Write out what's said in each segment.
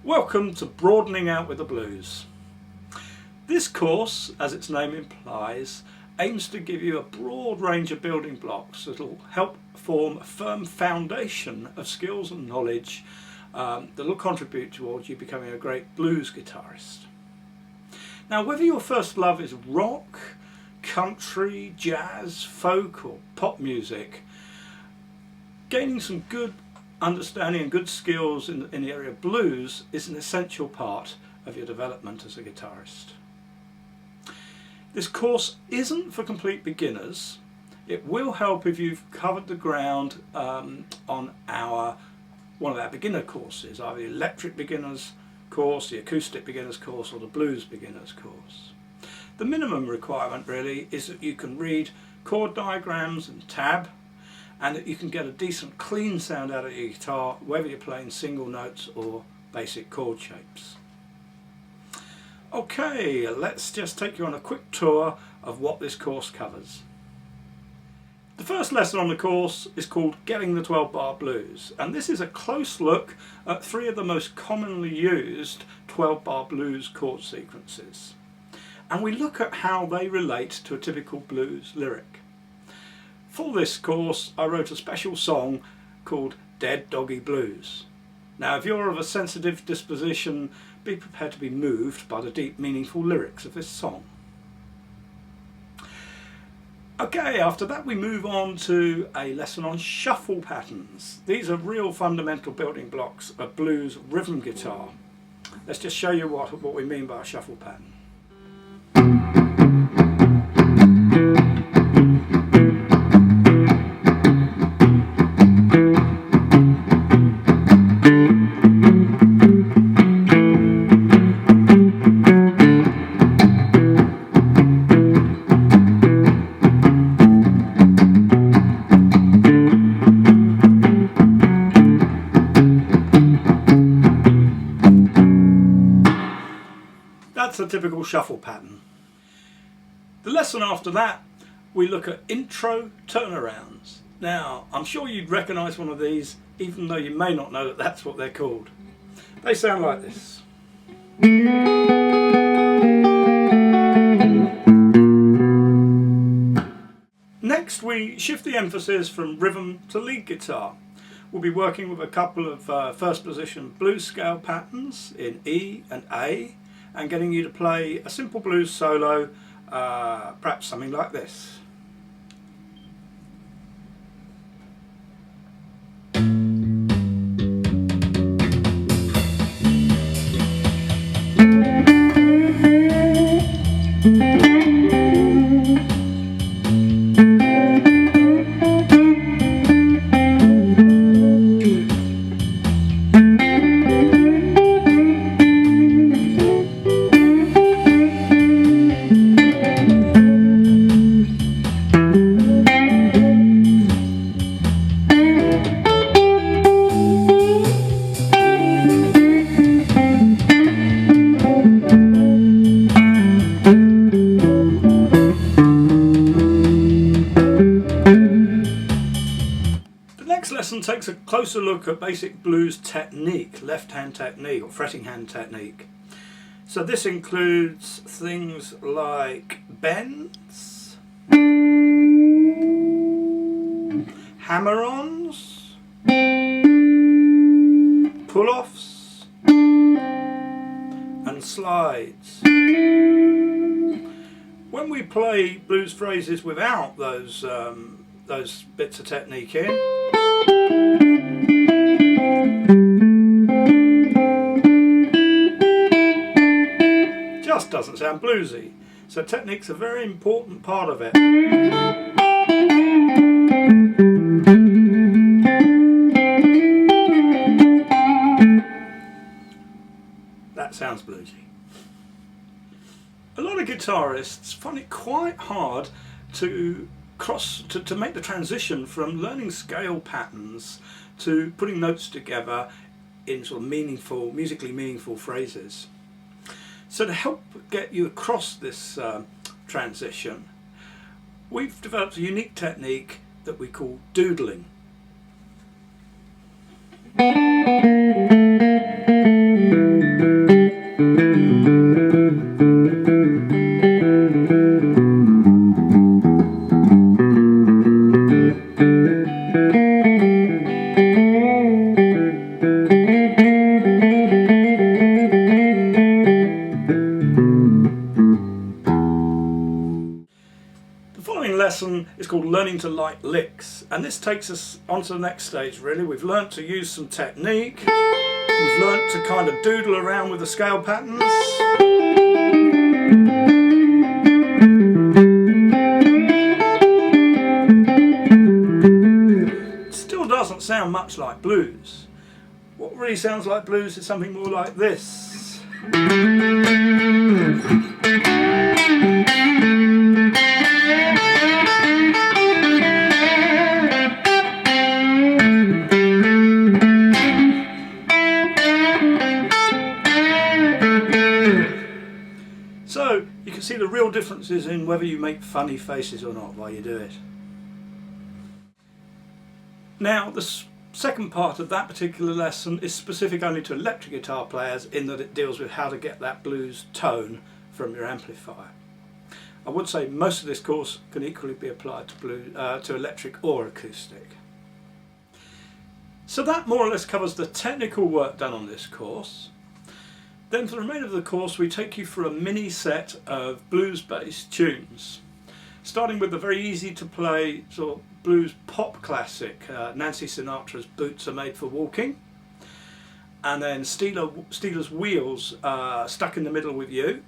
Welcome to Broadening Out with the Blues. This course, as its name implies, aims to give you a broad range of building blocks that will help form a firm foundation of skills and knowledge that will contribute towards you becoming a great blues guitarist. Now, whether your first love is rock, country, jazz, folk or pop music, gaining some good understanding and good skills in the area of blues is an essential part of your development as a guitarist. This course isn't for complete beginners. It will help if you've covered the ground on one of our beginner courses, either the electric beginners course, the acoustic beginners course or the blues beginners course. The minimum requirement really is that you can read chord diagrams and tab, and that you can get a decent clean sound out of your guitar whether you're playing single notes or basic chord shapes. Okay, let's just take you on a quick tour of what this course covers. The first lesson on the course is called Getting the 12-Bar Blues, and this is a close look at three of the most commonly used 12-bar blues chord sequences. And we look at how they relate to a typical blues lyric. For this course, I wrote a special song called Dead Doggy Blues. Now, if you're of a sensitive disposition, be prepared to be moved by the deep, meaningful lyrics of this song. Okay, after that we move on to a lesson on shuffle patterns. These are real fundamental building blocks of blues rhythm guitar. Let's just show you what we mean by a shuffle pattern. That's a typical shuffle pattern. The lesson after that, we look at intro turnarounds. Now, I'm sure you'd recognise one of these, even though you may not know that that's what they're called. They sound like this. Next, we shift the emphasis from rhythm to lead guitar. We'll be working with a couple of first position blues scale patterns in E and A, and getting you to play a simple blues solo, perhaps something like this. Takes a closer look at basic blues technique, left hand technique or fretting hand technique. So this includes things like bends, hammer-ons, pull-offs and slides. When we play blues phrases without those bits of technique in, just doesn't sound bluesy. So technique's a very important part of it. That sounds bluesy. A lot of guitarists find it quite hard to make the transition from learning scale patterns to putting notes together in sort of musically meaningful phrases. So to help get you across this transition, we've developed a unique technique that we call doodling. following lesson is called Learning to Light Licks, and this takes us on to the next stage really. We've learnt to use some technique, we've learnt to kind of doodle around with the scale patterns. It still doesn't sound much like blues. What really sounds like blues is something more like this. So you can see the real differences in whether you make funny faces or not while you do it. Now the second part of that particular lesson is specific only to electric guitar players, in that it deals with how to get that blues tone from your amplifier. I would say most of this course can equally be applied to electric or acoustic. So that more or less covers the technical work done on this course. Then for the remainder of the course we take you through a mini set of blues based tunes, starting with the very easy to play sort of blues pop classic, Nancy Sinatra's Boots Are Made for Walking, and then Steeler's Wheels, Stuck in the Middle with You.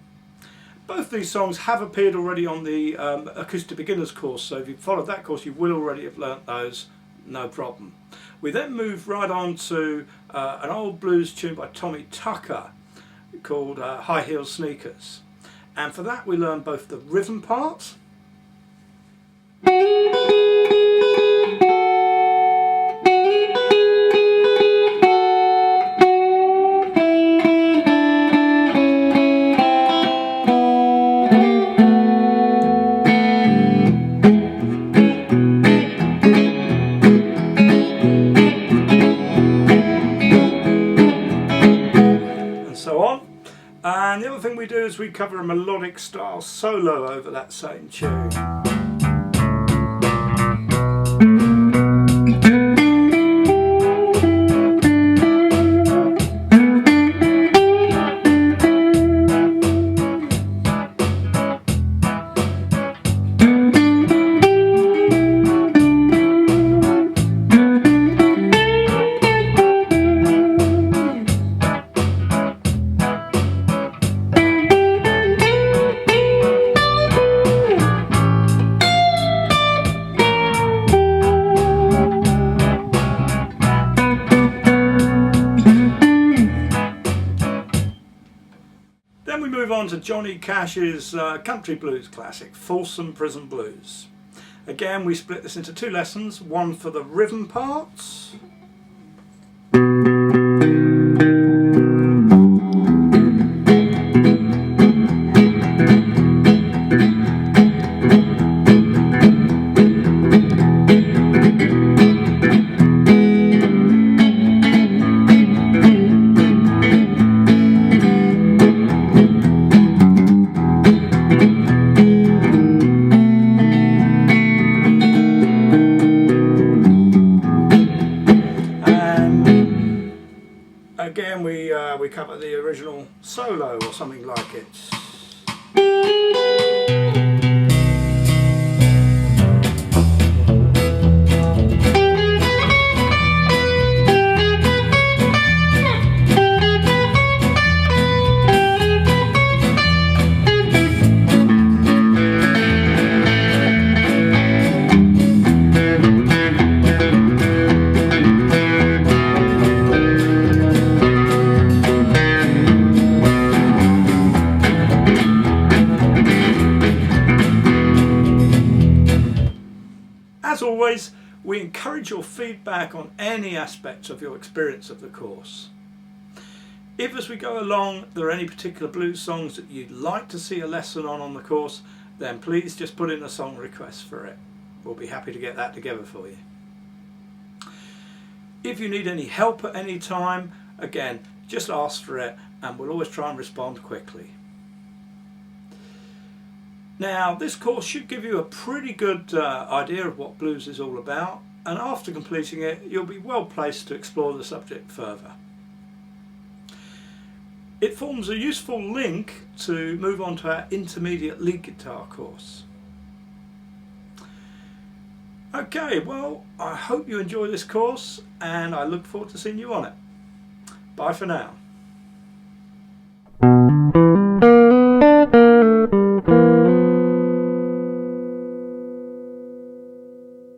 Both these songs have appeared already on the Acoustic Beginners course, so if you've followed that course you will already have learnt those, no problem. We then move right on to an old blues tune by Tommy Tucker called High Heel Sneakers, and for that we learn both the rhythm part and so on. And the other thing we do is we cover a melodic style solo over that same tune. Then we move on to Johnny Cash's country blues classic, Folsom Prison Blues. Again, we split this into two lessons, one for the rhythm parts, again we cover the original solo or something like it. As always, we encourage your feedback on any aspects of your experience of the course. If as we go along there are any particular blues songs that you'd like to see a lesson on the course, then please just put in a song request for it. We'll be happy to get that together for you. If you need any help at any time, again, just ask for it and we'll always try and respond quickly. Now, this course should give you a pretty good idea of what blues is all about, and after completing it you'll be well placed to explore the subject further. It forms a useful link to move on to our intermediate lead guitar course. Okay, well, I hope you enjoy this course and I look forward to seeing you on it. Bye for now.